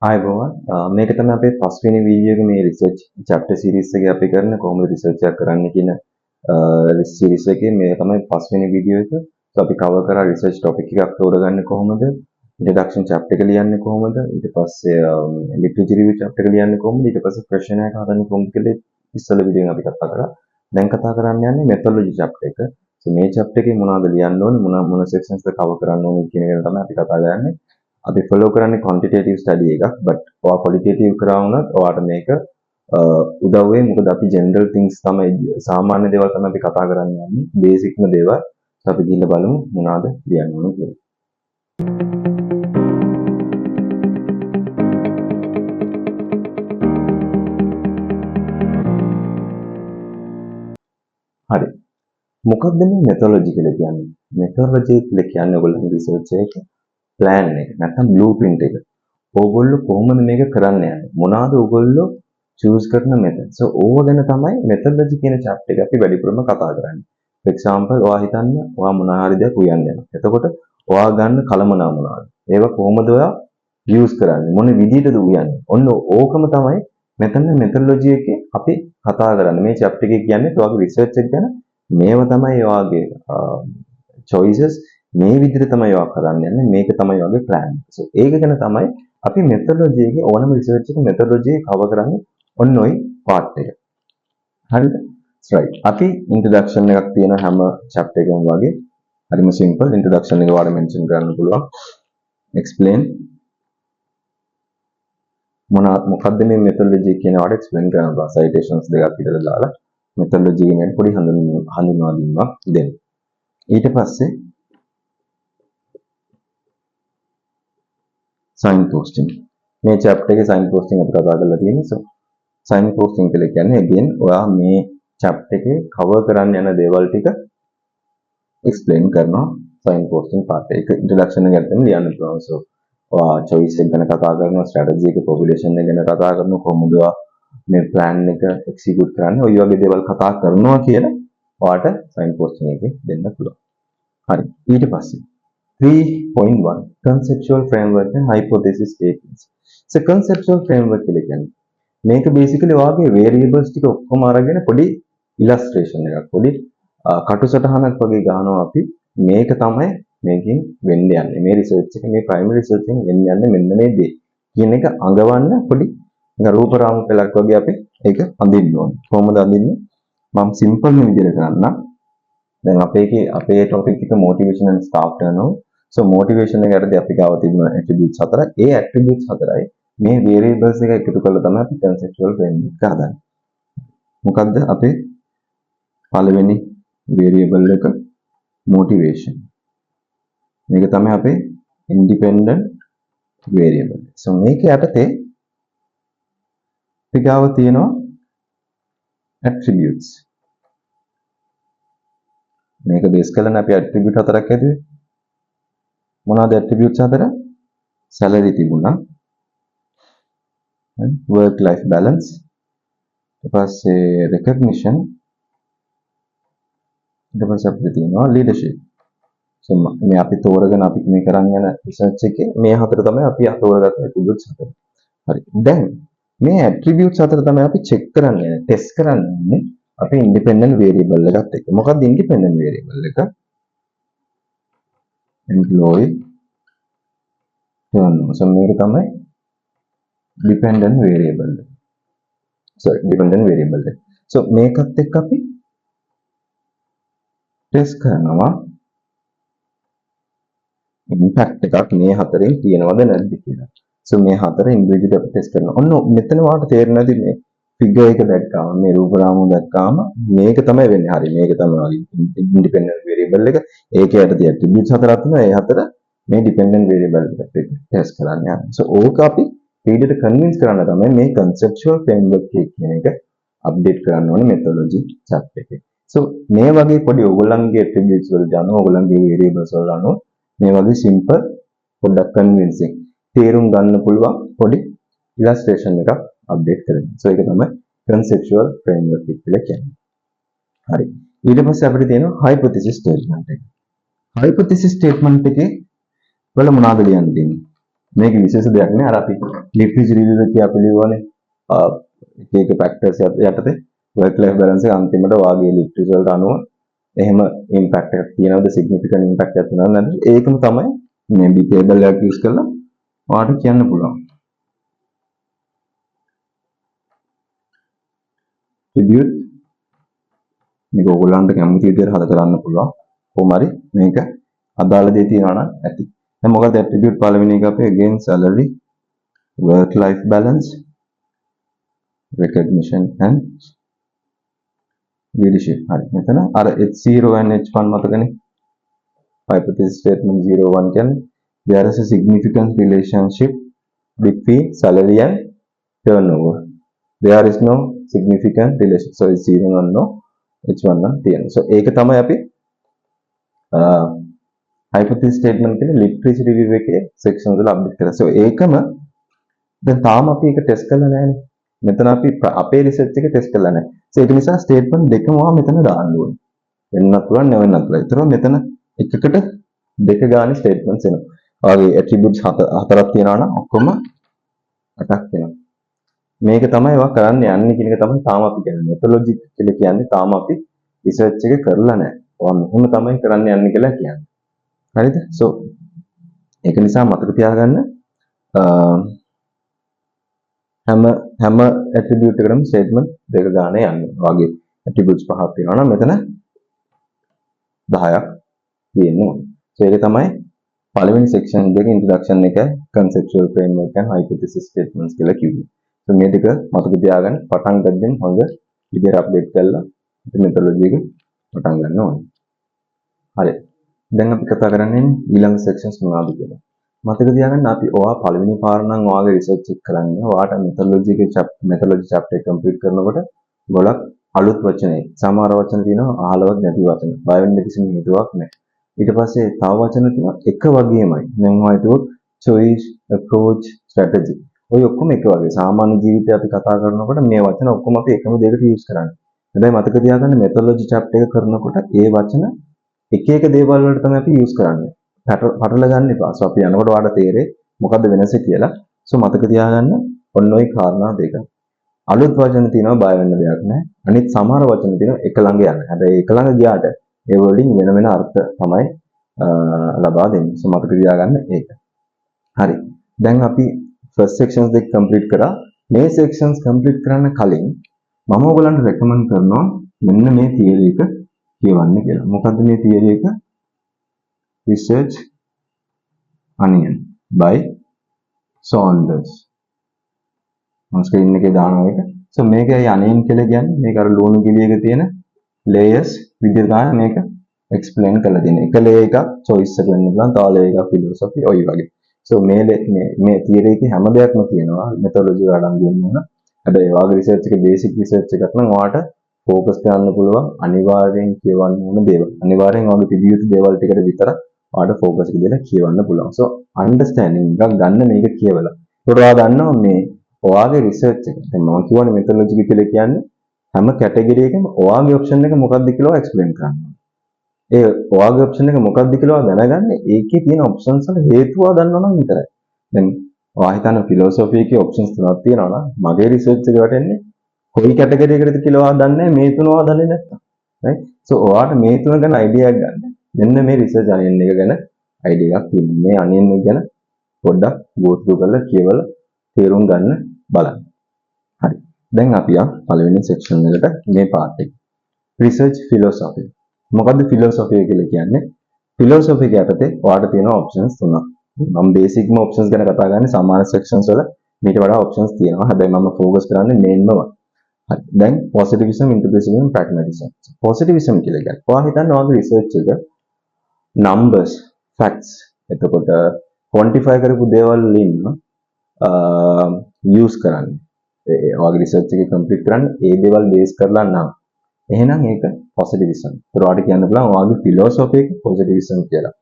ආයුබෝවන් මේක තමයි අපේ පස්වෙනි වීඩියෝ එකේ මේ රිසර්ච් chapter series එකේ අපි කරන කොහොමද රිසර්ච් එකක් කරන්න කියන series එකේ මේ තමයි පස්වෙනි වීඩියෝ එක. So අපි cover කරා රිසර්ච් topic එකක් තෝරගන්නේ කොහොමද? introduction chapter එක ලියන්නේ කොහොමද? ඊට පස්සේ literature review chapter එක ලියන්නේ කොහොමද? ඊට පස්සේ ප්‍රශ්නයක් හදන්නේ කොහොමද කියලා ඉස්සෙල්ලා වීඩියෝ එක අපි කතා කරා. දැන් කතා කරන්න යන්නේ methodology chapter එක. So මේ chapter එකේ මොනවද ලියන්න ඕනේ මොන sections එක cover කරන්න ඕනේ කියන එක තමයි අපි කතා කරන්නේ. අපි follow කරන්නේ quantitative study එකක් but ඔයා qualitative කරා වුණත් ඔයාට මේක උදව් වෙයි මොකද අපි general things තමයි සාමාන්‍ය දේවල් තමයි අපි කතා කරන්න යන්නේ බේසික්ම දේවල් අපි ගිහිල්ලා බලමු මොනවද ලියන්න ඕනේ කියලා. හරි. මොකක්ද මේ methodology කියලා කියන්නේ? methodology කියලා කියන්නේ ඔයගොල්ලෝ research එකේ plan එක නැත්නම් blueprint එක. ඕගොල්ලෝ කොහොමද මේක කරන්න යන්නේ? මොනවාද ඕගොල්ලෝ choose කරන method. So ඕව ගැන තමයි methodology කියන chapter එක අපි වැඩිපුරම කතා කරන්නේ. For example ඔයා හිතන්න ඔයා මොන හරි දෙයක් උයන්න යනවා. එතකොට ඔයා ගන්න කලමනා මොනවාද? ඒවා කොහොමද ඔයා use කරන්නේ? මොන විදිහටද උයන්නේ? ඔන්න ඕකම තමයි මෙතන methodology එකේ අපි කතා කරන්නේ. මේ chapter එකේ කියන්නේ ඔයාගේ research එක ගැන මේව තමයි ඔයාගේ choices මේ විදිහට තමයි ඔයා කරන්න යන්නේ. මේක තමයි ඔයාගේ plan. So ඒක ගැන තමයි අපි methodology එකේ ඕනම research එක methodology එක cover කරන්නේ ඔන්න ඔය part එක. හරිද? right. අපි introduction එකක් තියෙන හැම chapter එකකම වගේ හරිම simple introduction එක වල mention කරන්න පුළුවන්. explain මොකක්ද මේ methodology කියන වල explain කරනවා. citations දෙකක් විතර දාලා methodology කියන පොඩි හඳුන්වා දීමක් දෙන්න. ඊට පස්සේ sign posting. මේ chapter එකේ sign posting අපි කතා කරලා තියෙනවා. So sign posting කියලා කියන්නේ again ඔයා මේ chapter එකේ cover කරන්න යන දේවල් ටික explain කරනවා sign posting part එක. introduction එක ගැන ලියන්න පුළුවන්. So ඔයා choice එක ගැන කතා කරනවා, strategy එක, population එක ගැන කතා කරනවා, කොහොමද ඔයා මේ plan එක execute කරන්නේ. ඔය වගේ දේවල් කතා කරනවා කියලා ඔයාට sign posting එකේ දෙන්න පුළුවන්. හරි. ඊට පස්සේ 3.1 conceptual framework and hypothesis statements. So conceptual framework කියලා කියන්නේ මේක basically ඔයාගේ variables ටික ඔක්කොම අරගෙන පොඩි illustration එකක් පොඩි කටුසටහනක් වගේ ගන්නවා අපි මේක තමයි මේකෙන් වෙන්න යන්නේ මේ research එක මේ primary research එකෙන් වෙන්න යන්නේ මෙන්න මේ දේ කියන එක අඟවන්න පොඩි රූප රාමු පෙළක් වගේ අපි ඒක අඳින්න ඕනේ කොහොමද අඳින්නේ මම simple විදිහට කරන්නම් දැන් අපේ topic එක motivation and staff turnover so motivation එකටදී අපි ගාව තිබුණ attributes හතරයි ඒ attributes හතරයි මේ variables එක එකතු කරලා තමයි අපි conceptual framework එක හදන්නේ. මොකද්ද අපේ පළවෙනි variable එක motivation. මේක තමයි අපේ independent variable. So මේක යටතේ අපි ගාව තියෙනවා attributes. මේක බේස් කරගෙන අපි attribute හතරක් හැදුවේ. මොනවාද attributes හතර? salary තිබුණා. work life balance ඊට පස්සේ recognition ඊට පස්සේ අපිට තියෙනවා leadership so මේ අපි තෝරගෙන අපි මේ කරන් යන research එකේ මේ හතර තමයි අපි තෝරගත්ත attributes හතර හරි දැන් මේ attributes හතර තමයි අපි check කරන්නේ test කරන්නේ අපි independent variable එකත් එක්ක මොකක්ද independent variable එක employee turnover so මේක තමයි dependent variable එක so මේකත් එක්ක අපි ටෙස්ට් කරනවා ඉම්පැක්ට් එකක් මේ හතරෙන් තියෙනවද නැද්ද කියලා. so මේ හතර ඉන්ඩිවිජුවල් අපි ටෙස්ට් කරනවා. ඔන්න මෙතන වාට තේරෙන්නේ නැති මේ ෆිගර් එක දැක්කාම මේ රූප රාමුව දැක්කාම මේක තමයි වෙන්නේ. හරි මේක තමයි ඉන්ඩිපෙන්ඩන්ට් වේරියබල් එක. ඒකේ යටදී ඇට්‍රිබියුට්ස් හතරක් තියෙනවා. ඒ හතර මේ ඩිපෙන්ඩන්ට් වේරියබල් එකට ටෙස්ට් කරන්න යනවා. so ඕක අපි ඊට කන්වින්ස් කරන්න තමයි මේ conceptual framework කියන එක අප්ඩේට් කරන්න ඕනේ methodology chapter එකේ. so මේ වගේ පොඩි ඕගොල්ලන්ගේ attributes වලට අනුව ඕගොල්ලන්ගේ variables වලට අනුව මේ වගේ simple පොඩ්ඩක් convincing තේරුම් ගන්න පුළුවන් පොඩි illustration එකක් අප්ඩේට් කරන්න. so ඒක තමයි conceptual framework කියලා කියන්නේ. හරි. ඊට පස්සේ අපිට තියෙනවා hypothesis statement එක. hypothesis statement එකේ වල මොනවද ලියන්න තියෙන්නේ? මේක විශේෂ දෙයක් නේ. අර අපි ලිටරේචර් රිවිව් එකේ අපි ලියවනේ එක ෆැක්ටර්ස් යටතේ work life balance එක අන්තිමට වාගේ ලිටරේචර් වලට අනුව එහෙම ඉම්පැක්ට් එකක් තියෙනවද සිග්නිෆිකන්ට් ඉම්පැක්ට් එකක් තියෙනවද නැද්ද? ඒකම තමයි මේ B table එකක් යූස් කරලා ඔයාලට කියන්න පුළුවන්. රිවිව් මේක ඕගොල්ලන්ට කැමති විදිහට හද කරන්න පුළුවන්. කොහොම හරි මේක අදාළ දේ තියනවා නම් ඇති. දැන් මොකද ඇට්‍රිබියුට් පළවෙනි එක අපේ again salary work life balance recognition and leadership. හරි. මෙතන අර H0 and H1 මතකනේ. hypothesis statement 01 කියන්නේ there is a significant relationship between salary and turnover. There is no significant relation. So H0 and no H1 නම් තියෙනවා. So ඒක තමයි අපි hypothesis statement කියන්නේ literature review එකේ sections වල අප්ඩේට් කරලා. So ඒකම දැන් තාම අපි ඒක ටෙස්ට් කරලා නැහැ නේ. මෙතන අපි අපේ රිසර්ච් එක ටෙස්ට් කරලා නැහැ. So ඒක නිසා ස්ටේට්මන්ට් දෙකම මෙතන දාන්න ඕනේ. වෙන්නත් පුළුවන් නැවෙන්නත් පුළුවන්. ඒතර මෙතන එකකට දෙක ගානේ ස්ටේට්මන්ට්ස් එනවා. ඔයගේ ඇට්‍රිබියුට්ස් හතරක් තියෙනවා නම් ඔක්කොම 8ක් එනවා. මේක තමයි ඒවා කරන්න යන්නේ කියන එක තමයි තාම අපි කියන්නේ. මෙතොලොජි කියලා කියන්නේ තාම අපි රිසර්ච් එක කරලා නැහැ. ඔයා මෙහෙම තමයි කරන්න යන්නේ කියලා කියන්නේ. හරිද? So ඒක නිසා මතක තියාගන්න හැම ඇට්‍රිබියුට් එකකටම ස්ටේට්මන්ට් දෙක ගානේ යන්නේ. ඔයගේ ඇට්‍රිබියුට්ස් පහක් තියෙනවා නම් මෙතන 10ක් තියෙනවා. So ඒක තමයි පළවෙනි සෙක්ෂන් දෙක ඉන්ට්‍රොඩක්ෂන් එක conceptual framework and hypothesis statements කියලා කිව්වේ. So මේ දෙක මතක තියාගන්න පටන් ගන්න හොඳ විදිහට අප්ඩේට් කරලා මෙතොලොජි එක පටන් ගන්න ඕනේ. හරි. දැන් අපි කතා කරන්නේ ඊළඟ sections මොනවද කියලා. මතක තියාගන්න අපි ඔයා පළවෙනි පාර නම් ඔයාගේ රිසර්ච් එක කරන්නේ. ඔයාට මෙතොලොජි chapter එක complete කරනකොට ගොඩක් අලුත් වචන සමහර වචන තියෙනවා අහලවත් නැති වචන. බය වෙන්න කිසිම හේතුවක් නැහැ. ඊට පස්සේ තව වචන තියෙනවා එක වගේමයි. දැන් හොයතුවොත් choice, approach, strategy. ඔය ඔක්කොම එක වගේ. සාමාන්‍ය ජීවිතේ අපි කතා කරනකොට මේ වචන ඔක්කොම අපි එකම දෙයකට යූස් කරන්නේ. හැබැයි මතක තියාගන්න මෙතොලොජි chapter එක කරනකොට ඒ වචන එක එක දේවල් වලට තමයි අපි යූස් කරන්නේ. පටල ගන්න එපා. So අපි යනකොට ඔයාලට තේරෙයි මොකද්ද වෙනස කියලා. So මතක තියාගන්න ඔන්න ඔය කාරණා දෙක. අලුත් වචන තියෙනවා බය වෙන්න දෙයක් නැහැ. අනිත් සමහර වචන තියෙනවා එක ළඟ යන. හැබැයි එක ළඟ ගියාට ඒ වලින් වෙන වෙන අර්ථ තමයි ලබා දෙන්නේ. So මතක තියාගන්න ඒක. හරි. දැන් අපි first sections දෙක complete කරා. මේ sections complete කරන්න කලින් මම ඔයගලන්ට recommend කරනවා මෙන්න මේ theory එක කියවන්න කියලා. මොකද්ද මේ theory එක? Research Onion by Saunders. මම ස්ක්‍රීන් එකේ දානවා ඒක. So මේකයි onion කියලා කියන්නේ. මේක අර ලුණු ගෙඩියක තියෙන layers විදිහට ගන්න මේක explain කරලා තියෙන. එක layer එකක් choice එක වෙන්න පුළුවන්. තව layer එකක් philosophy ඔය වගේ. So මේ theory එකේ හැම දෙයක්ම තියෙනවා. methodology වලට අඳින්න ඕන. හැබැයි ඔයාගේ research එකේ basic research එකක් නම් ඔයාට focus කරන්න පුළුවන් අනිවාර්යෙන් කියවන්න ඕන දේවල්. අනිවාර්යෙන් ඔයාගේ තිබිය යුතු දේවල් ටිකට විතර ඔයාට focus එක දෙලා කියවන්න පුළුවන්. So understanding එකක් ගන්න මේක කියවලා. ඒකට ඔයා දන්නවා මේ ඔයාගේ රිසර්ච් එක. දැන් මම කියවනේ මෙතොලොජි කියලා කියන්නේ හැම කැටගරි එකකම ඔයාගේ ඔප්ෂන් එක මොකක්ද කියලා එක්ස්ප්ලেইন කරනවා. ඒ ඔයාගේ ඔප්ෂන් එක මොකක්ද කියලා දැනගන්න ඒකේ තියෙන ඔප්ෂන්ස් වල හේතුව දන්නවා නම් විතරයි. දැන් ඔයා හිතන ෆිලොසොෆි එකේ ඔප්ෂන්ස් තුනක් තියෙනවා නම් මගේ රිසර්ච් එක වැටෙන්නේ කොයි කැටගරි එකකටද කියලා ඔයා දන්නේ මේ තුන ඔයා දන්නේ නැත්තම්. right? So ඔයාට මේ තුන ගැන අයිඩියා එකක් ගන්න. මෙන්න මේ රිසර්ච් අනියන් එක ගැන අයිඩියා එකක් තියෙනවා. මේ අනියන් එක ගැන පොඩ්ඩක් go through කරලා කියවලා තේරුම් ගන්න බලන්න. හරි. දැන් අපි පළවෙනි සෙක්ෂන් එකට මේ පාර්ට් එක. Research philosophy. මොකද්ද ෆිලොසොෆි කියලා කියන්නේ? ෆිලොසොෆි යටතේ ඔයාලට තියෙන ඔප්ෂන්ස් තුනක්. මම බේසික්ම ඔප්ෂන්ස් ගැන කතා කරන්නේ සාමාන්‍ය සෙක්ෂන්ස් වල මීට වඩා ඔප්ෂන්ස් තියෙනවා. හැබැයි මම ફોකස් කරන්නේ මේන්ම one. හරි. දැන් positivism, integrism, pragmatism. positivism කියලා කියන්නේ ඔයා හිතන්න ඔයාගේ රිසර්ච් එක numbers, facts එතකොට quantify කරපු දේවල් වලින් use කරන්නේ. ඔයාගේ රිසර්ච් එක කම්ප්ලීට් කරන්න ඒ දේවල් බේස් කරලා නම් එහෙනම් ඒක positivism. ඒකට ඔයාලට කියන්න පුළුවන් ඔයාගේ philosophy එක positivism කියලා.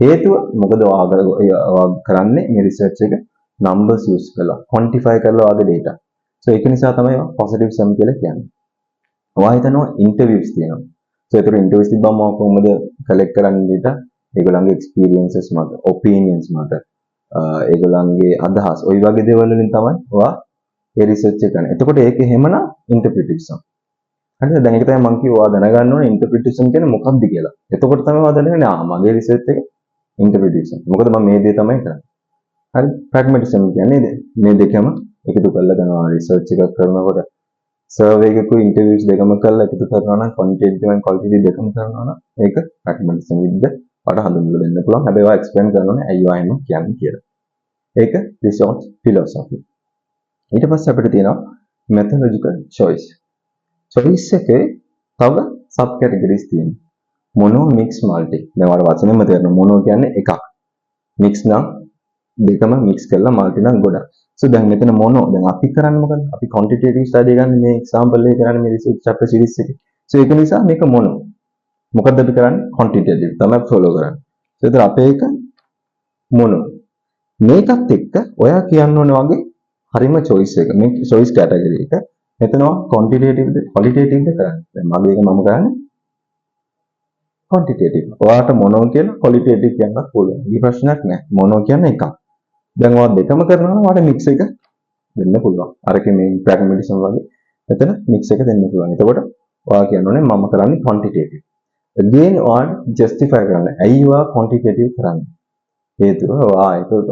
හේතුව මොකද ඔයා කරන්නේ මේ රිසර්ච් එක numbers use කරලා quantify කරලා ඔයාගේ data. So ඒක නිසා තමයි positivism කියලා කියන්නේ. ඔයා හිතනවා interviews තියෙනවා. So ඒතර interviews තිබ්බම කොහොමද collect කරන්නේ data? ඒගොල්ලන්ගේ experiences මත, opinions මත, ඒගොල්ලන්ගේ අදහස් ওই වගේ දේවල් වලින් තමයි ඔයා ඒ රිසර්ච් එක කරන්නේ. එතකොට ඒක එහෙමනම් ඉන්ටර්ප්‍රිටේෂන්. හරිද? දැන් ඒක තමයි මම කිව්වා දැනගන්න ඕනේ ඉන්ටර්ප්‍රිටේෂන් කියන්නේ මොකක්ද කියලා. එතකොට තමයි ඔයා දැනගන්නේ මගේ රිසර්ච් එක ඉන්ටර්ප්‍රිටේෂන්. මොකද මම මේ දේ තමයි කරන්නේ. හරි? ප්‍රැග්මැටිසම් කියන්නේ මේ දෙකම එකතු කරලා කරනවා රිසර්ච් එකක් කරනකොට සර්වේ එකකුයි ඉන්ටර්වියුස් දෙකම කරලා එකතු කරනවා නම් ක්වොන්ටිටේටිව් and ක්වොලිටේටිව් දෙකම කරනවා නම් ඒක ප්‍රැග්මැටිසම් විදිහට පාඩ හඳුන්වලා දෙන්න පුළුවන්. හැබැයි ඔයා එක්ස්ප්ලেইন කරනෝනේ ඇයි ඔයා එහෙම කියන්නේ කියලා. ඒක රිසර්ච් ෆිලොසොෆි. ඊට පස්සේ අපිට තියෙනවා මෙතොලොජිකල් choice. choice එකේ තව සබ් කැටගරිස් තියෙනවා. මොනෝ මික්ස් මල්ටි. දැන් ඔයාලට වචනෙම තේරෙනවා මොනෝ කියන්නේ එකක්. මික්ස් නම් දෙකම මික්ස් කරලා මල්ටි නම් ගොඩක්. So දැන් මෙතන මොනෝ දැන් අපි කරන්නේ මොකද? අපි quantitative study ගන්න මේ example එක කරන්නේ මේ research chapter series එකේ. So ඒක නිසා මේක මොනෝ. මොකද්ද අපි කරන්නේ? quantitative තමයි follow කරන්නේ. So ඒතර අපේ එක මොනෝ. මේකත් එක්ක ඔයා කියන්න ඕනේ වගේ හරිම choice එක. මේ choice category එක. මෙතන quantitative ද qualitative ද කරන්නේ. දැන් මගේ එක මම කරන්නේ quantitative. ඔයාට මොනෝ කියලා qualitative කියන්නත් පුළුවන්. මේ ප්‍රශ්නයක් නැහැ. මොනෝ කියන්නේ එකක්. දැන් ඔයා දෙකම කරනවා නම් ඔයාට mix එක දෙන්න පුළුවන්. අරකේ මේ pragmatism වගේ මෙතන mix එක දෙන්න පුළුවන්. එතකොට ඔයා කියනෝනේ මම කරන්නේ quantitative. again ඔයාට justify කරන්න. ඇයි ඔයා quantitative කරන්නේ? හේතුව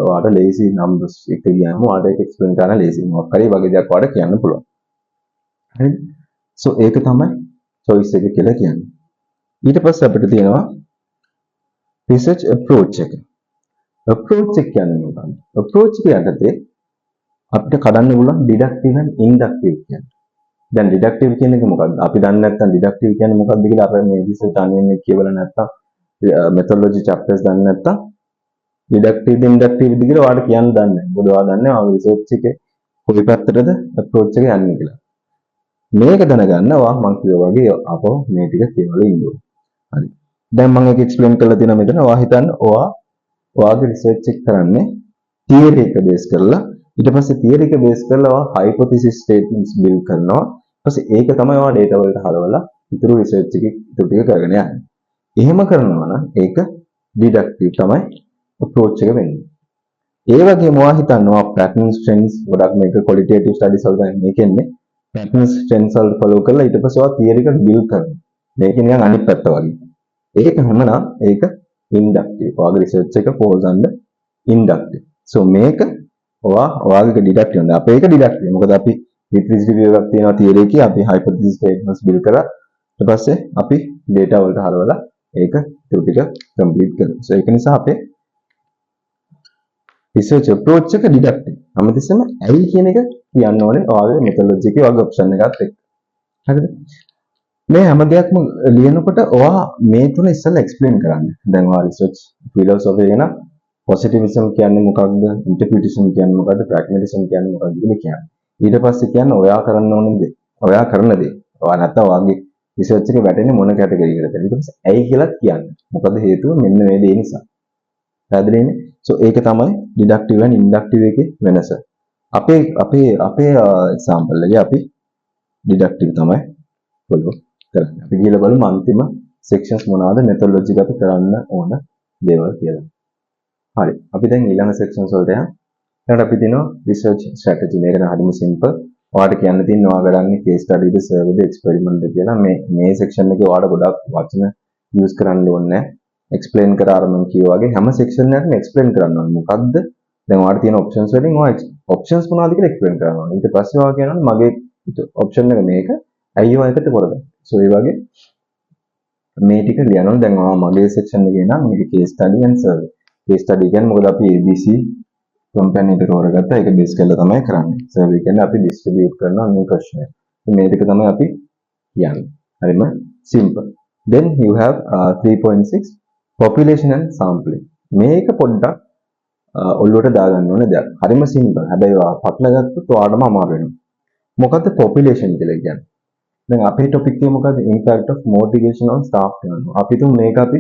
ඔයාට lazy numbers එක කියනම ඔයාට ඒක explain කරන්න lazy මොකක් හරි වගේ දෙයක් ඔයාට කියන්න පුළුවන්. හරිද? so ඒක තමයි choice එක කියලා කියන්නේ. ඊට පස්සේ අපිට තියෙනවා research approach එක. approach එක කියන්නේ මොකක්ද? approach එක යටතේ අපිට කඩන්න පුළුවන් deductive and inductive කියන්නේ. දැන් deductive කියන එක මොකක්ද? අපි දන්නේ නැත්නම් deductive කියන්නේ මොකක්ද කියලා අපි මේ research අනින්නේ කියවලා නැත්නම් methodology chapters දන්නේ නැත්නම් deductive inductive කියලා ඔයාලට කියන්න දන්නේ නැහැ. මොකද ඔයා දන්නේ ඔයාගේ research එකේ කොයි පැත්තටද approach එක යන්නේ කියලා. මේක දැනගන්න ඔයා මම කිව්වා වගේ අපෝ මේ ටික කියවලා ඉන්න ඕනේ. හරි. දැන් මම ඒක explain කරලා තියෙනවා මෙතන. ඔයා හිතන්න ඔයාගේ රිසර්ච් එක කරන්නේ තියරි එක බේස් කරලා ඊට පස්සේ තියරි එක බේස් කරලා ඔයා හයිපොතීසිස් ස්ටේට්මන්ට්ස් බිල්ඩ් කරනවා. ඊට පස්සේ ඒක තමයි ඔයා data වලට හරවලා ඉතුරු රිසර්ච් එකේ ඉතුරු ටික කරගෙන යන්නේ. එහෙම කරනවා නම් ඒක ඩිඩක්ටිව් තමයි අප්‍රෝච් එක වෙන්නේ. ඒ වගේම ඔයා හිතනවා පැටර්න්ස් ට්‍රෙන්ඩ්ස් ගොඩක් මේක ක්වොලිටේටිව් ස්ටඩිස් වල තමයි මේකෙන්නේ. පැටර්න්ස් ට්‍රෙන්ඩ්ස් වල ෆලෝ කරලා ඊට පස්සේ ඔයා තියරි එක බිල්ඩ් කරනවා. මේක නිකන් අනිත් පැත්ත වගේ. ඒක හැමනම් ඒක ඉන්ඩක්ටිව්. ඔයාගේ රිසර්ච් එක falls under inductive. so මේක ඔයාගේ ඩිඩක්ටිව් නේද? අපේ එක ඩිඩක්ටිව්. මොකද අපි රිට්‍රීස් රිවිව් එකක් තියෙනවා තියරි එකේ අපි හයිපොතීසිස් ස්ටේට්මන්ට්ස් බිල්ඩ් කරා. ඊට පස්සේ අපි data වලට හරවලා ඒක ටික කම්ප්ලීට් කරනවා. so ඒක නිසා අපේ රිසර්ච් අප්‍රෝච් එක ඩිඩක්ටිව්. හැමතිස්සෙම ඇයි කියන එක කියන්න ඕනේ ඔයාගේ මෙතොලොජි එකේ වගේ ඔප්ෂන් එකත් එක්ක. හරිද? මේ හැම දෙයක්ම ලියනකොට ඔයා මේ තුන ඉස්සෙල්ලා එක්ස්ප්ලেইন කරන්න. දැන් ඔයා රිසර්ච් ෆිලොසොෆි ගැන පොසිටිවිසම් කියන්නේ මොකක්ද? ඉන්ටර්ප්‍රිටේෂන් කියන්නේ මොකක්ද? ප්‍රැග්මැටිසම් කියන්නේ මොකක්ද කියලා කියන්නේ. ඊට පස්සේ කියන්නේ ඔයා කරන්න ඕන දේ. ඔයා කරන දේ. ඔයා නැත්තම් ඔයාගේ රිසර්ච් එකේ වැටෙන්නේ මොන කැටගරි එකකටද? ඊට පස්සේ ඇයි කියලා කියන්නේ. මොකද හේතුව මෙන්න මේ දේ නිසා. පැහැදිලිනේ? so ඒක තමයි ඩිඩක්ටිව් and ඉන්ඩක්ටිව් එකේ වෙනස. අපේ example එකේ අපි ඩිඩක්ටිව් තමයි follow කරන්නේ. අපි කියලා බලමු අන්තිම sections මොනවාද methodology එක අපි කරන්න ඕන දේවල් කියලා. හරි. අපි දැන් ඊළඟ sections වලට යමු. ඊට අපි දිනන research strategy මේක නම් හරිම simple. ඔයාලට කියන්න තියෙන්නේ ඔයා කරන්නේ case study ද survey ද experiment ද කියලා. මේ section එකේ ඔයාලට ගොඩක් වචන use කරන්න ඕනේ නැහැ. explain කරා අර මම කිව්වා වගේ හැම section එකක්ම explain කරන්න ඕනේ. මොකද්ද? දැන් ඔයාලට තියෙන options වලින් ඔයා options මොනවද කියලා explain කරන්න ඕනේ. ඊට පස්සේ ඔයා කියනවා මගේ option එක මේක. ඇයි ඔයා එකට කරගන්නේ? so ඒ වගේ මේ ටික ලියනවා. දැන් ඔයා මගේ section එකේ නම් මේක case study and survey. case study කියන්නේ මොකද අපි ABC company එක තෝරගත්තා. ඒක base කරලා තමයි කරන්නේ. survey කියන්නේ අපි distribute කරනවා මේ question එක. මේ ටික තමයි අපි කියන්නේ. හරිම simple. then you have 3.6 population and sampling. මේක පොඩ්ඩක් ඔළුවට දාගන්න ඕනේ දෙයක්. හරිම simple. හැබැයි ඔයා පටලගත්තොත් ඔයාටම අමාරු වෙනවා. මොකද්ද population කියලා කියන්නේ? දැන් අපේ topic එක මොකද්ද? impact of motivation on staff turnover. අපි තුන් මේක අපි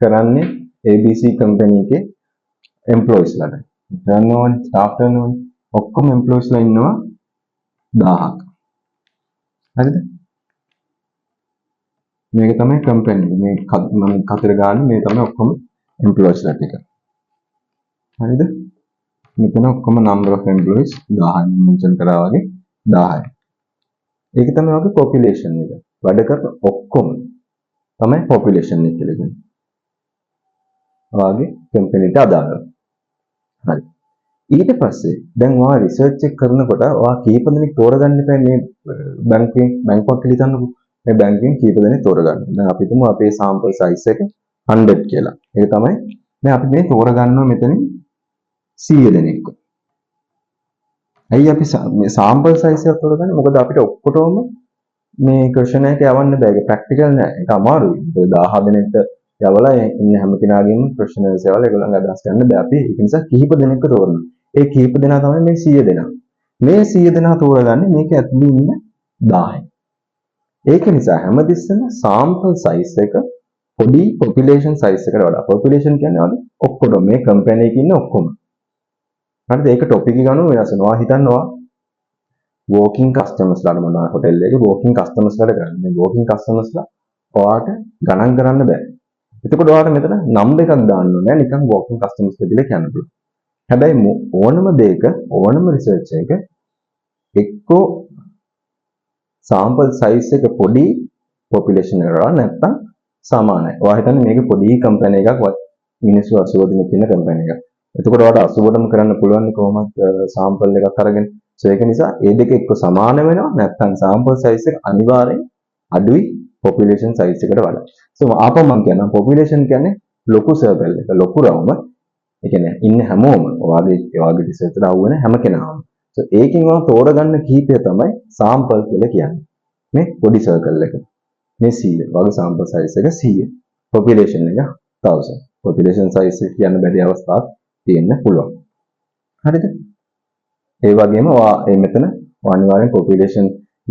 කරන්නේ ABC company එකේ employees ලාට. turnover staff turnover ඔක්කොම employees ලා ඉන්නවා 1000ක්. හරිද? මේක තමයි company. මේ මම කතර ගන්න මේ තමයි ඔක්කොම employees ලා ටික. හරිද? මෙතන ඔක්කොම number of employees 1000 මෙන්ෂන් කරා වගේ 1000යි. ඒක තමයි වගේ population එක. වැඩ කරන ඔක්කොම තමයි population එක කියලා කියන්නේ. වාගේ company එකට අදාළව. හරි. ඊට පස්සේ දැන් ඔයා රිසර්ච් එක කරනකොට ඔයා කීප දෙනෙක් තෝරගන්න එපා මේ බැංකුවක් කියලා හිතන්නකෝ. මේ බැංකුවෙන් කීප දෙනෙක් තෝරගන්න. දැන් අපි හිතමු අපේ sample size එක 100 කියලා. ඒක තමයි දැන් අපි මේ තෝරගන්නවා මෙතනින් 100 දෙනෙක්. ඇයි අපි මේ sample size එක තෝරගන්නේ? මොකද අපිට ඔක්කොටම මේ question එක යවන්න බෑ. ඒක practical නෑ. ඒක අමාරුයි. 1000 දෙනෙක්ට යවලා ඉන්න හැම කෙනාගේම questionnaires යවලා ඒගොල්ලන්ගේ අදහස් ගන්න බෑ. අපි ඒක නිසා කිහිප දෙනෙක්ව තෝරනවා. ඒ කිහිප දෙනා තමයි මේ 100 දෙනා. මේ 100 දෙනා තෝරගන්නේ මේක ඇතුළේ ඉන්න 1000යි. ඒක නිසා හැමතිස්සෙම sample size එක පොඩි population size එකට වඩා population කියන්නේ වගේ ඔක්කොම මේ company එකේ ඉන්න ඔක්කොම. හරිද? ඒක topic එක ගන්න වෙනස් වෙනවා. හිතන්නවා walking customers ලාට මොනවා hotel එකේ walking customers ලාට කරන්නේ. මේ walking customers ලා ඔයාට ගණන් කරන්න බෑ. එතකොට ඔයාට මෙතන number එකක් දාන්න ඕනේ. නිකන් walking customers කියලා කියන්න පුළුවන්. හැබැයි ඕනම දෙයක ඕනම රිසර්ච් එක එක්කෝ sample size එක පොඩි population එකකට නැත්තම් සමානයි. ඔයා හිතන්නේ මේක පොඩි කම්පැනි එකක් මිනිස්සු 80 දෙනෙක් ඉන්න කම්පැනි එකක්. එතකොට ඔයාට 80ටම කරන්න පුළුවන් කොහොමද sample එකක් අරගෙන. ඒක නිසා ඒ දෙක එක්ක සමාන වෙනවා නැත්තම් sample size එක අනිවාර්යෙන් අඩුයි population size එකට වඩා. ආපහු මම කියනවා population කියන්නේ ලොකු circle එක ලොකු රවුම. ඒ කියන්නේ ඉන්න හැමෝම ඔයාගේ රිසර්ච් එකට අහුවෙන හැම කෙනාම. ඒකෙන් ඔයා තෝරගන්න කීපය තමයි sample කියලා කියන්නේ. මේ පොඩි circle එක. මේ 100 වගේ sample size එක 100. population එක 1000. population size එක කියන්න බැරි අවස්ථාවක් තියෙන්න පුළුවන්. හරිද? ඒ වගේම ඔයා මෙතන අනිවාර්යෙන් population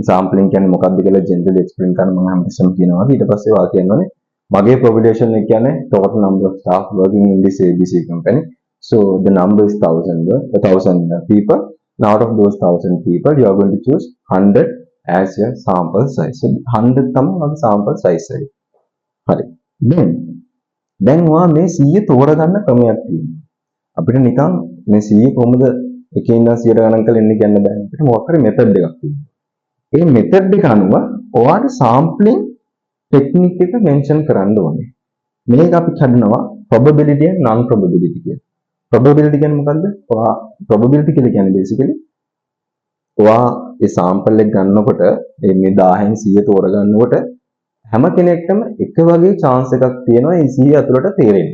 sampling කියන්නේ මොකක්ද කියලා generally explain කරන්න මම හැමතිස්සෙම කියනවා. ඊට පස්සේ ඔයා කියනවානේ මගේ population එක කියන්නේ total number of staff working in this ABC company. So the number is 1000 people. Now out of those 1000 people you are going to choose 100 as your sample size. So 100 තමයි මගේ sample size එක. හරි. දැන් ඔයා මේ 100 තෝරගන්න ක්‍රමයක් තියෙනවා. අපිට නිකන් මේ 100 කොහොමද එකේ ඉඳන් 100ට ගණන් කරලා එන්නේ කියන්න බෑ. අපිට මොකක් හරි method එකක් තියෙනවා. ඒ method එක අනුව ඔයාට sampling technique එක mention කරන්න ඕනේ. මේක අපි කියනවා probability and non probability කියලා. probability කියන්නේ මොකද්ද? ඔයා probability කියලා කියන්නේ basically ඔයා ඒ sample එක ගන්නකොට මේ 1000න් 100 තෝරගන්නකොට හැම කෙනෙක්ටම එක වගේ chance එකක් තියෙනවා මේ 100 අතුරට තේරෙන්න.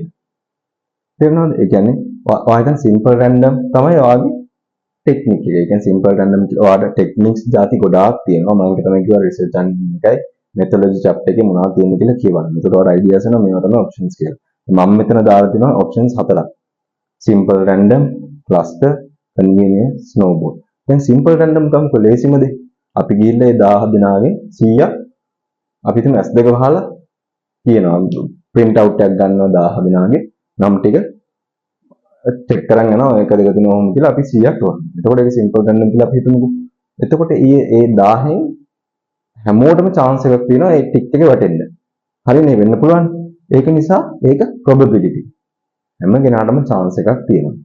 තේරෙනවද? ඒ කියන්නේ ඔයා හිතන simple random තමයි ඔයාගේ technique එක. ඒ කියන්නේ simple random ඔයාට techniques ಜಾති ගොඩාක් තියෙනවා. මම ඒක තමයි කිව්වා research and එකයි methodology chapter එකේ මොනවද තියෙන්නේ කියලා කියවන්න. එතකොට ඔයාලට ideas එනවා මේවා තමයි options කියලා. මම මෙතන දාලා තිනවා options 4ක්. simple random, cluster, convenience, snowball. දැන් simple random ගමුකෝ ලේසිම දේ. අපි ගිහිල්ලා ඒ 1000 දෙනාගෙන් 100ක් අපි හිතමු S2 වහලා කියනවා print out එකක් ගන්නවා 1000 දෙනාගේ නම් ටික check කරන් යනවා 1 2 3 ඔහොම කියලා අපි 100ක් තෝරනවා. එතකොට ඒක simple random කියලා අපි හිතමුකෝ. එතකොට ඒ 1000න් හැමෝටම chance එකක් තියෙනවා ඒ ටික් එකේ වැටෙන්න. හරිනේ වෙන්න පුළුවන්. ඒක නිසා ඒක probability. හැම කෙනාටම chance එකක් තියෙනවා.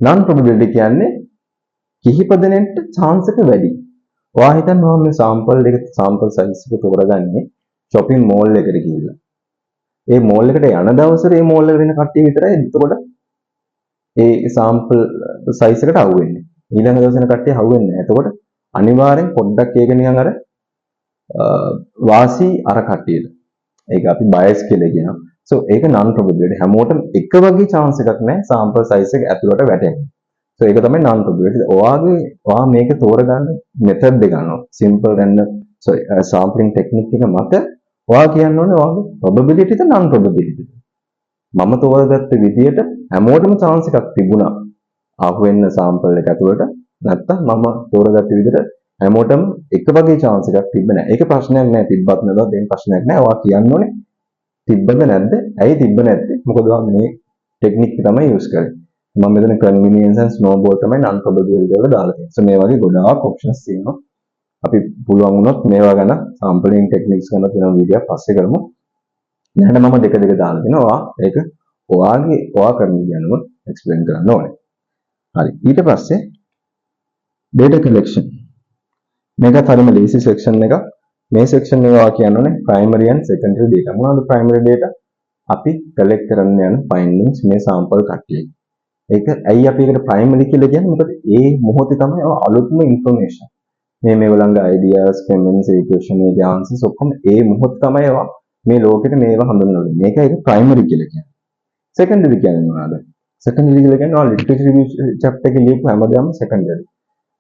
non probability කියන්නේ කිහිප දෙනෙක්ට chance එක වැඩි. ඔයා හිතන්න මේ sample size එක තෝරගන්නේ shopping mall එකට ගිහිල්ලා. ඒ mall එකට යන දවසේ මේ mall එකට එන කට්ටිය විතරයි එතකොට ඒ sample size එකට අහු වෙන්නේ. ඊළඟ දවසේ එන කට්ටිය අහු වෙන්නේ නැහැ. එතකොට අනිවාර්යෙන් පොඩ්ඩක් ඒක නිකන් අර වාසි අර කට්ටියට. ඒක අපි bias කියලා කියනවා. So ඒක non probability. හැමෝටම එක වගේ chance එකක් නැහැ sample size එක ඇතුළට වැටෙන්න. So ඒක තමයි non probability. ඔයා මේක තෝරගන්න method එක ගන්නවා. simple random sampling technique එක මත ඔයා කියන්න ඕනේ ඔයාගේ probability ද non probability. මම තෝරගත්ත විදියට හැමෝටම chance එකක් තිබුණා. අහු වෙන්න sample එක ඇතුළට නැත්තම් මම තෝරගත්ත විදියට හැමෝටම එක වගේ chance එකක් තිබ්බේ නැහැ. ඒක ප්‍රශ්නයක් නෑ. තිබ්බත් නැතත් ඒක ප්‍රශ්නයක් නෑ. ඔයා කියන්න ඕනේ තිබ්බද නැද්ද? ඇයි තිබ්බ නැත්තේ? මොකද ඔයා මේ ටෙක්නික් එක තමයි යූස් කරන්නේ. මම මෙතන convenience and snowball තමයි non probability වල දාලා තියෙන්නේ. So මේ වගේ ගොඩාක් options තියෙනවා. අපි පුළුවන් වුණොත් මේවා ගැන sampling techniques ගැන තියෙන වීඩියෝ පස්සේ කරමු. දැන් මම දෙක දාලා දෙනවා. ඒක ඔයා කරන විදිහ අනුව explain කරන්න ඕනේ. හරි. ඊට පස්සේ data collection. මේකත් හරිම ලේසි section එකක්. මේ section එක කියන්නේ primary and secondary data. මොනවද primary data? අපි collect කරන්න යන findings මේ sample කට්ටිය. ඒක ඇයි අපි ඒකට primary කියලා කියන්නේ? මොකද ඒ මොහොතේ තමයි අලුත්ම information. මේගොල්ලන්ගේ ideas, comments, equation, answers ඔක්කොම ඒ මොහොත තමයි මේ ලෝකෙට මේවා හඳුන්වන්නේ. මේකයි ඒක primary කියලා කියන්නේ. secondary කියන්නේ මොනවද? secondary කියලා කියන්නේ literature review chapter එකේ ලියපු හැමදාම secondary.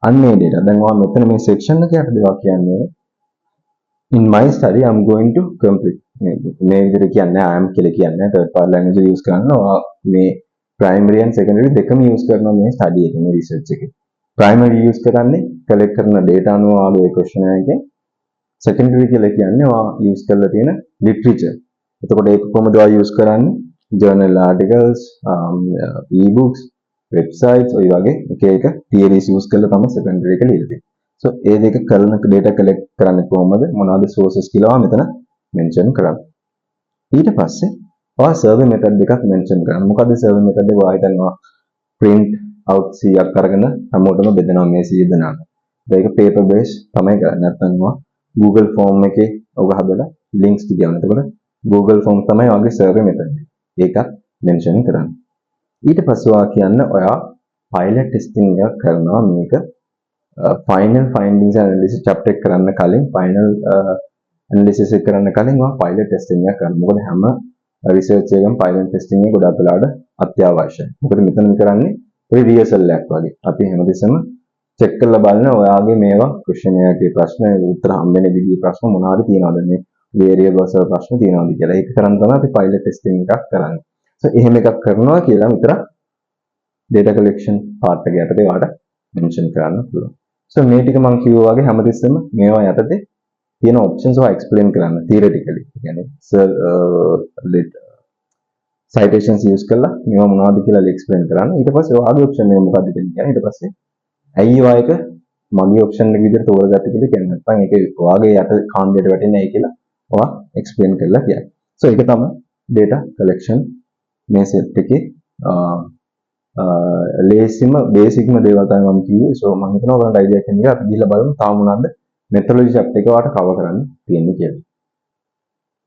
අන්නේ data. දැන් මෙතන මේ section එක යටදී කියන්නේ in my study I'm going to complete මේ විදිහට කියන්නේ I am කියලා කියන්නේ third party language use කරනවා මේ primary and secondary දෙකම use කරනවා මේ study එකේ මේ research එකේ primary use කරන්නේ collect කරන data අනුව ආගේ questionnaire එකේ secondary කියලා කියන්නේ use කරලා තියෙන literature එතකොට ඒක කොහොමද use කරන්නේ journal articles e-books websites ඔය වගේ එක එක theories use කරලා තමයි secondary එක ලියලා තියෙන්නේ so ඒ දෙක කරන data collect කරන්නේ කොහොමද මොනවාද sources කියලා මෙතන mention කරන්නේ ඊට පස්සේ ඔයා survey method එකක් mention කරන්න මොකද්ද survey method එක ඔයා හිතනවා print out 100ක් අරගෙන හැමෝටම බෙදනවා මේ 100 දෙනාට ඒක paper based තමයි කරන්නේ නැත්නම් ඔයා Google form එකේ ඔබ හදලා links ටික යවන්න එතකොට Google form තමයි ඔයාගේ survey method එක ඒකත් mention කරන්න ඊට පස්සේ ඔයා කියන්න ඔයා pilot testing එකක් කරනවා මේක final findings analysis chapter එක කරන්න කලින් final analysis එක කරන්න කලින් ඔයා pilot testing එකක් කරන්න. මොකද හැම research එකකම pilot testing එක ගොඩක් වෙලාවට අත්‍යවශ්‍යයි. මොකද මෙතන කරන්නේ ඔය rehearsal එකක් වගේ. අපි හැමදෙස්සම check කරලා බලන ඔයාගේ මේවා questionnaire එකේ ප්‍රශ්න උත්තර හම්බෙන විදිහේ ප්‍රශ්න මොනවාද තියෙනවද මේ variables වල ප්‍රශ්න තියෙනවද කියලා. ඒක කරන් තමයි අපි pilot testing එකක් කරන්නේ. so එහෙම එකක් කරනවා කියලා විතර data collection part එක යටතේ ඔයාලට mention කරන්න පුළුවන්. so මේ ටික මම කිව්වා වගේ හැමතිස්සෙම මේවා යටතේ තියෙන options ඔයා explain කරන්න theoretically. කියන්නේ citations use කරලා මේවා මොනවද කියලා explain කරන්න. ඊට පස්සේ ඔයාගේ option එක මොකක්ද කියන්නේ. ඊට පස්සේ ඇයි ඔයා එක මගේ option එක විදිහට තෝරගත්තේ කියලා කියන්නේ. නැත්නම් ඒක ඔයාගේ යට කාණ්ඩයට වැටෙන්නේ නැහැ කියලා ඔයා explain කරලා කියන්න. so ඒක තමයි data collection මේ set එකේ ලේසිම බේසික්ම දේවල් තමයි මම කිව්වේ. so මම හිතනවා ඔයාලට idea එකක් එන්නේ අපි ගිහලා බලමු තාම මොනවද methodology chapter එක වාට cover කරන්න තියෙන්නේ කියලා.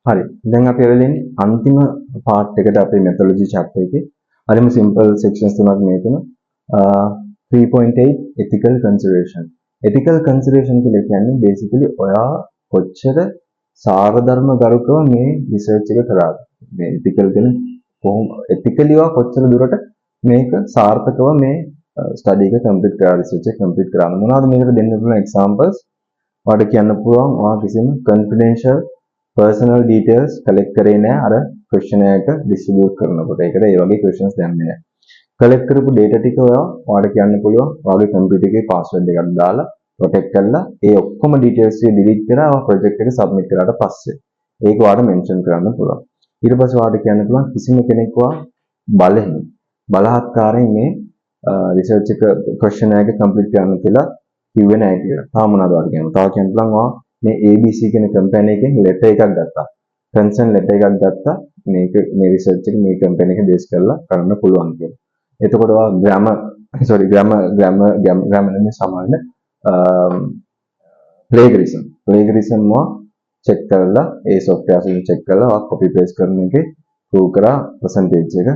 හරි. දැන් අපි එවෙලින් අන්තිම part එකට අපේ methodology chapter එකේ හරිම simple sections තුනක් මේ තුන 3.8 ethical consideration. ethical consideration කියලා කියන්නේ basically ඔයා කොච්චර සාරධර්ම ගරුකව මේ research එක කරාද. මේ ethical කියන්නේ කොහොම ethically ඔයා කොච්චර දුරට මේක සාර්ථකව මේ study එක complete කරා research එක complete කරා. මොනවද මේකට දෙන්න පුළුවන් examples? ඔයාලට කියන්න පුළුවන් ඔයා කිසිම confidential personal details collect කරේ නැහැ අර questionnaire එක distribute කරනකොට. ඒකට ඒ වගේ questions දැම්මේ නැහැ. collect කරපු data ටික ඔයාලට කියන්න පුළුවන් ඔයාගේ computer එකේ password එකක් දාලා protect කරලා ඒ ඔක්කොම details ටික delete කරලා ඔයා project එක submit කරාට පස්සේ ඒක ඔයාලට mention කරන්න පුළුවන්. ඊට පස්සේ ඔයාලට කියන්න පුළුවන් කිසිම කෙනෙක් බලහත්කාරයෙන් මේ research එක questionnaire එක complete කරන්න කියලා කිව්වේ නැහැ කියලා. තාම මොනවද ඔයාලට කියන්න. තව කියන්න පුළුවන් ඔයා මේ ABC කියන company එකෙන් letter එකක් ගත්තා. consent letter එකක් ගත්තා. මේක මේ research එක මේ company එක base කරලා කරන්න පුළුවන් කියලා. එතකොට ඔයා grammar නෙමෙයි සමාන plagiarism check කරලා ඒ software එකෙන් check කරලා ඔයා copy paste කරන එකේ prove කරා percentage එක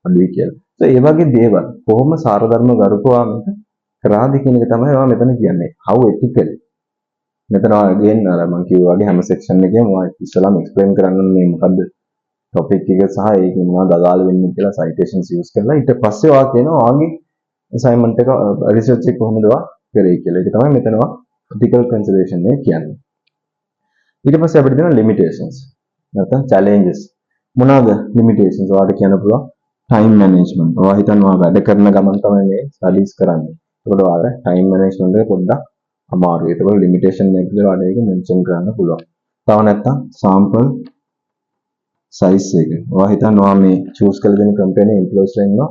අඩුයි කියලා. so ඒ වගේ දේවල් කොහොම සාරධර්ම ගරුකව මේක කරාද කියන එක තමයි ඔයා මෙතන කියන්නේ. how ethically මෙතන again අර මම කිව්වා වගේ හැම section එකේම ඔයා ඉස්සෙල්ලාම explain කරන්න මේ මොකද්ද topic එක සහ ඒක මොනවද අදාළ වෙන්නේ කියලා citations use කරලා ඊට පස්සේ ඔයා කියනවා ඔයාගේ assignment එක research එක කොහොමද ඔයා කරේ කියලා. ඒක තමයි මෙතන ඔයා ethical consideration එක කියන්නේ. ඊට පස්සේ අපිට තියෙනවා limitations නැත්නම් challenges. මොනවාද limitations? ඔයාලට කියන්න පුළුවන් time management. ඔයා හිතනවා වැඩ කරන ගමන් තමයි මේ studies කරන්නේ. ඒකට ඔයාලා time management එක පොඩ්ඩක් අමාරුයි. ඒකවල limitation එක කියලා ඔයාලට ඒක mention කරන්න පුළුවන්. තව නැත්තම් sample size එක. ඔයා හිතනවා මේ choose කරලා දෙන company employees ඉන්නවා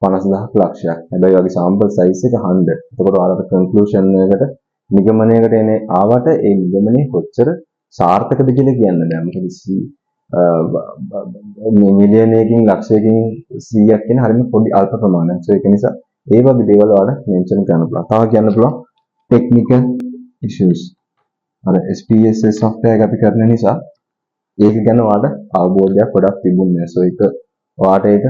50000ක් ලක්ෂයක්. හැබැයි ඔයාගේ sample size එක 100. ඒකට ඔයාලට conclusion එකකට නිගමනයකට එන්නේ ආවට ඒ නිගමනය කොච්චර සාර්ථකද කියලා කියන්න බෑ. මොකද මිලියනයකින් ලක්ෂයකින් 100ක් කියන හරියම පොඩි අල්ප ප්‍රමාණයක්. ඒක නිසා ඒ වගේ දේවල් ඔයාලට මෙන්ෂන් කරන්න පුළුවන්. තව කියන්න පුළුවන් ටෙක්නිකල් ඉෂුස්. අර SPSS software එක අපි කරන නිසා ඒක ගැන ඔයාලට අවබෝධයක් ගොඩක් තිබුණේ නැහැ. ඒක ඔයාලට ඒක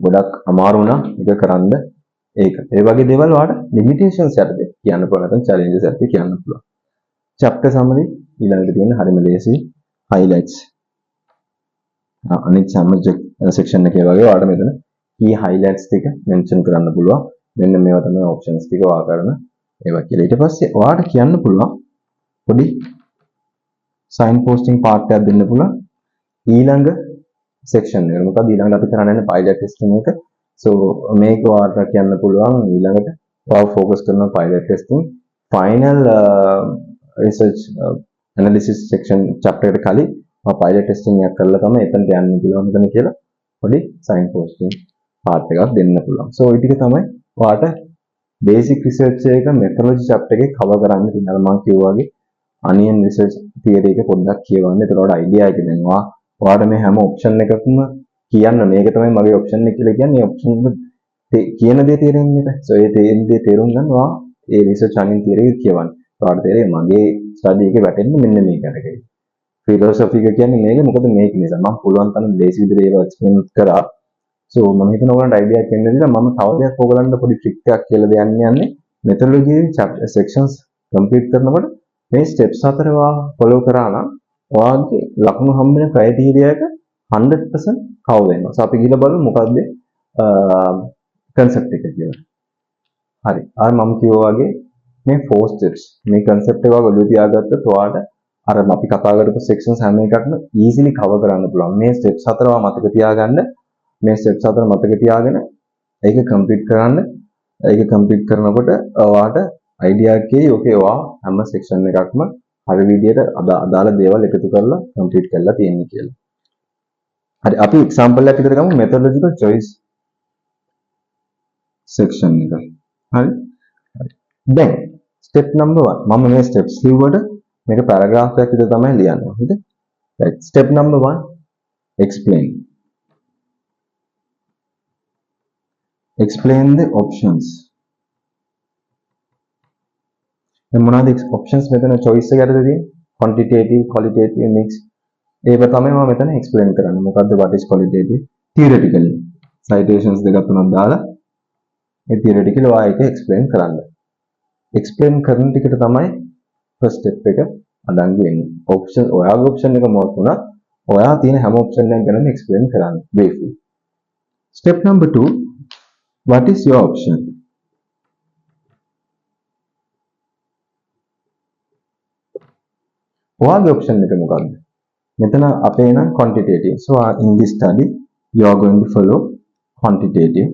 ගොඩක් අමාරු වුණා ඒක කරන්න. ඒක. ඒ වගේ දේවල් ඔයාලට limitations යටතේ කියන්න පුළුවන්. නැත්නම් challenges යටතේ කියන්න පුළුවන්. chapter summary ඊළඟට තියෙන හරිම ලේසි highlights. අනිත් section එකේ වගේ ඔයාලට මෙතන key highlights ටික mention කරන්න පුළුවන්. මෙන්න මේවා තමයි options ටික ඔයා කරන ඒවා කියලා. ඊට පස්සේ ඔයාලට කියන්න පුළුවන් පොඩි sign posting part එකක් දෙන්න පුළුවන් ඊළඟ section එක. මොකද ඊළඟට අපි කරන්නේ pilot testing එක. so මේක ඔයාලට කියන්න පුළුවන් ඊළඟට ඔයාලා focus කරන pilot testing final research analysis section chapter එකට කලින් pilot testing එකක් කරලා තමයි එතනට යන්න කියලා මෙතන කියලා පොඩි sign posting part එකක් දෙන්න පුළුවන්. so ඒ ටික තමයි ඔයාලට basic research එක methodology chapter එකේ cover කරන්න තියෙනවා. මම කිව්වා වගේ onion research theory එක පොඩ්ඩක් කියවන්න. එතකොට idea එක දෙනවා. ඔයාලට මේ හැම option එකකම කියන්න මේක තමයි මගේ option එක කියලා කියන්නේ option එක කියන දේ තේරෙන්නේ නැහැ. so ඒ දේ තේරුම් ගන්නවා ඒ research onion theory එක කියවන්න. ඔයාලට තේරෙයි මගේ study එකේ වැටෙන්නේ මෙන්න මේ කැටගරි. philosophy එක කියන්නේ මේක මොකද මේක නිසා මම පුළුවන් තරම් ලේසි විදිහට ඒවා explain කරා. so මම හිතනවා ඔයගලන්ට idea එකක් එන්න දෙන්න මම තව දෙයක් ඔයගලන්ට පොඩි trick එකක් කියලා දෙන්නේ methodology chapter sections complete කරනකොට මේ steps 4 ඔයා follow කරා නම් ඔයාගේ ලකුණු හම්බෙන criteria එක 100% cover වෙනවා. so අපි ගිහලා බලමු මොකද්ද concept එක කියලා. හරි. අර මම කිව්වා වගේ මේ 4 steps මේ concept එක ඔයගොල්ලෝ තියාගත්තොත් ඔයාලට අර අපි කතා කරපු sections හැම එකක්ම easily cover කරන්න පුළුවන්. මේ steps 4 මතක තියාගන්න. මේ steps 4 මතක තියාගෙන ඒක complete කරන්න. ඒක complete කරනකොට ඔයාලට idea එකේ okay ඔයා හැම section එකක්ම හරි විදියට අදාළ දේවල් එකතු කරලා complete කරලා තියෙන්නේ කියලා. හරි අපි example එකක් විතර ගමු methodological choice section එක. හරි. දැන් step number 1 මම මේ steps ලිව්වට මේක paragraph එකක් විතර තමයි ලියන්නේ. හරිද? right. step number 1 explain. Explain the options. දැන් මොනවද options මෙතන choice එක යටතේ තියෙන්නේ? quantitative, qualitative, mix. ඒක තමයි මම මෙතන explain කරන්නේ. මොකද්ද what is qualitative? Theoretically. Citations දෙකක් තුනක් දාලා ඒ theoretically ඔයා ඒක explain කරන්න. explain කරන ටිකට තමයි first step එක අඩංගු වෙන්නේ. option ඔයාගේ option එක මොකක්ද උනත් ඔයා තියෙන හැම option එකක් ගැනම explain කරන්න. briefly. step number 2 what is your option? ඔයාගේ option එක මොකක්ද? මෙතන අපේ නම් quantitative. So in this study you are going to follow quantitative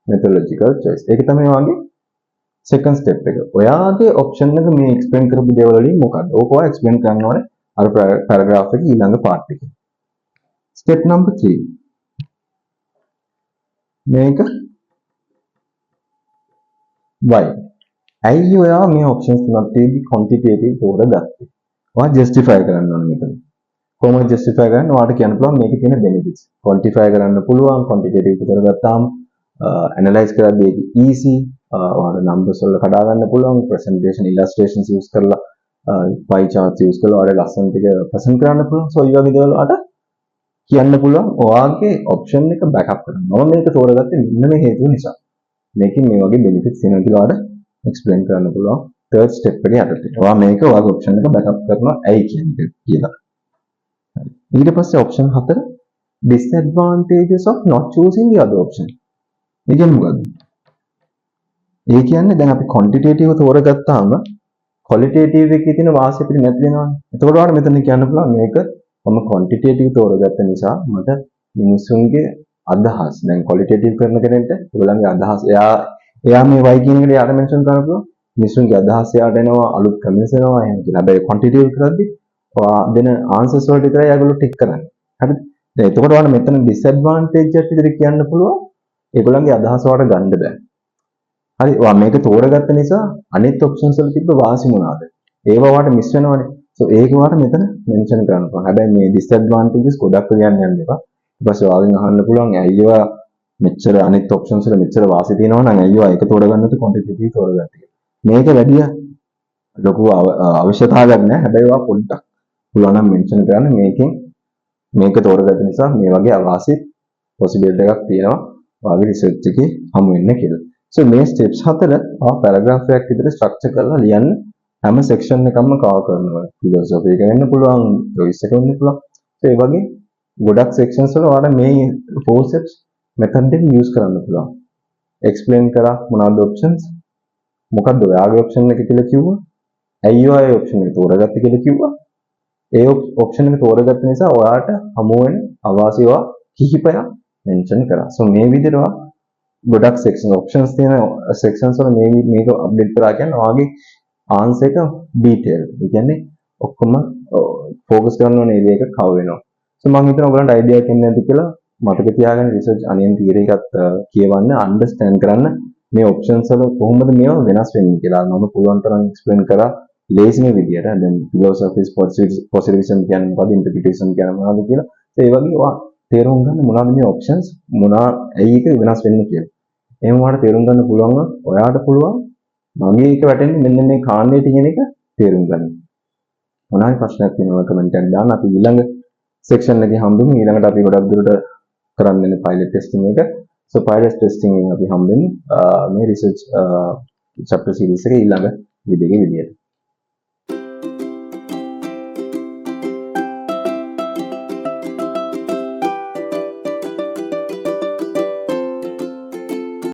methodological choice. ඒක තමයි ඔයාගේ second step එක. ඔයාගේ option එක මේ explain කරපු දේවල් වලින් මොකක්ද? ඕක ඔයා explain කරන්න ඕනේ අර paragraph එකේ ඊළඟ part එකේ. step number 3 මේක why ඇයි ඔයා මේ options තුනක් තියෙදි quantitative තෝරගත්තේ? ඔයා justify කරන්න ඕනේ මෙතන. කොහොමද justify කරන්නේ? ඔයාට කියන්න පුළුවන් මේකේ තියෙන benefits. quantify කරන්න පුළුවන් quantitative තෝරගත්තාම analyze කරද්දී ඒක easy. ඔයාලා numbers වල කඩා ගන්න පුළුවන් presentation illustrations use කරලා pie charts use කරලා ඔයාලා ලස්සන ටික present කරන්න පුළුවන්. so ඒ වගේ දේවල් ඔයාලට කියන්න පුළුවන් ඔයාගේ option එක backup කරන්න. මම මේක තෝරගත්තේ මෙන්න මේ හේතුව නිසා. මේකෙන් මේ වගේ benefits එනවා කියලා ඔයාලට explain කරන්න පුළුවන් third step එකේ යටතේ. ඔයා මේක ඔයාගේ option එක backup කරනවා ඇයි කියන එක කියලා. හරි. ඊට පස්සේ option 4 disadvantages of not choosing the other option. ඒ කියන්නේ මොකද්ද? ඒ කියන්නේ දැන් අපි quantitative තෝරගත්තාම qualitative එකේ තියෙන වාසිය අපිට නැති වෙනවනේ. එතකොට ඔයාලා මෙතන කියන්න පුළුවන් මේක මම quantitative තෝරගත්ත නිසා මට මිනිසුන්ගේ අදහස් දැන් qualitative කරන කෙනෙක්ට ඒගොල්ලන්ගේ අදහස් එයා මේ y කියන එකට යාට මෙන්ෂන් කරන්න පුළුවන් මිනිසුන්ගේ අදහස් එයාට එනවා අලුත් කමෙන්ට්ස් එනවා එහෙම කියලා. හැබැයි quantitative කරද්දී ඔයා දෙන answers වලට විතරයි ඒගොල්ලෝ ටික් කරන්නේ. හරිද? දැන් එතකොට ඔයාලා මෙතන disadvantage එක විදිහට කියන්න පුළුවන් ඒගොල්ලන්ගේ අදහස් වලට ගන්න බෑ. හරි ඔයා මේක තෝරගත්ත නිසා අනිත් options වල තිබ්බ වාසි මොනවාද? ඒවා ඔයාට මිස් වෙනවනේ. so ඒක ඔයාට මෙතන මෙන්ෂන් කරන්න පුළුවන්. හැබැයි මේ disadvantages ගොඩක් ලියන්න යන්න එපා. ඊට පස්සේ ඔයාගෙන් අහන්න පුළුවන් ඇයි ඔයා මෙච්චර අනිත් ඔප්ෂන්ස් වල මෙච්චර වාසි තියෙනවා නම් ඇයි ඔයා ඒක තෝරගන්නද quantitative තෝරගත්තේ. මේක වැඩි ලොකු අවශ්‍යතාවයක් නැහැ. හැබැයි ඔයා පොඩ්ඩක් පුළුවන් නම් මෙන්ෂන් කරන්න මේක තෝරගත්ත නිසා මේ වගේ අවාසි possibility එකක් තියෙනවා ඔයාගේ රිසර්ච් එකේ හමු වෙන්න කියලා. So මේ steps හතර ඔයා paragraph එකක් විතර structure කරලා ලියන්න හැම section එකක්ම cover කරනවා. philosophy එක වෙන්න පුළුවන්, choice එක වෙන්න පුළුවන්. So ඒ වගේ ගොඩක් sections වල ඔයාලා මේ 4 steps method එක use කරන්න පුළුවන්. explain කරා මොනවද options? මොකද්ද ඔයාගේ option එක කියලා කිව්වා? ඇයි ඔයා ඒ option එක තෝරගත්තේ කියලා කිව්වා? ඒ option එක තෝරගත්ත නිසා ඔයාට හමු වෙන අවාසි ඒවා කිහිපයක් mention කරා. So මේ විදිහට ඔයා ගොඩක් section options තියෙන sections වල මේක update කරා කියන්නේ ඔයාගේ answer එක detailed. ඒ කියන්නේ ඔක්කොම focus කරන ඕනේ මේ එක cover වෙනවා. So මම හිතනවා ඔයගලන්ට idea එකක් එන්නේ නැති කියලා මතක තියාගන්න research අනියන් theory එකත් කියවන්න understand කරන්න මේ options වල කොහොමද මේවා වෙනස් වෙන්නේ කියලා මම පුළුවන් තරම් explain කරා ලේසිම විදියට. දැන් philosophy positivism කියන්නේ මොකද්ද, interpretation කියන්නේ මොනවද කියලා. ඒ වගේ ඔයා තේරුම් ගන්න මොනවද මේ options ඇයි ඒක වෙනස් වෙන්නේ කියලා. එහෙනම් ඔයාලට තේරුම් ගන්න පුළුවන් නම් ඔයාට පුළුවන් මගේ එක වැටෙන්නේ මෙන්න මේ කාණ්ඩයට කියන එක තේරුම් ගන්න. මොනවායි ප්‍රශ්නයක් තියෙනවා කමෙන්ට් එකක් දාන්න. අපි ඊළඟ section එකේ හම්බෙමු. ඊළඟට අපි ගොඩක් දුරට කරන්න වෙන pilot testing එක. So pilot testing එකෙන් අපි හම්බෙමු මේ research chapter series එකේ ඊළඟ video එකේ විදියට.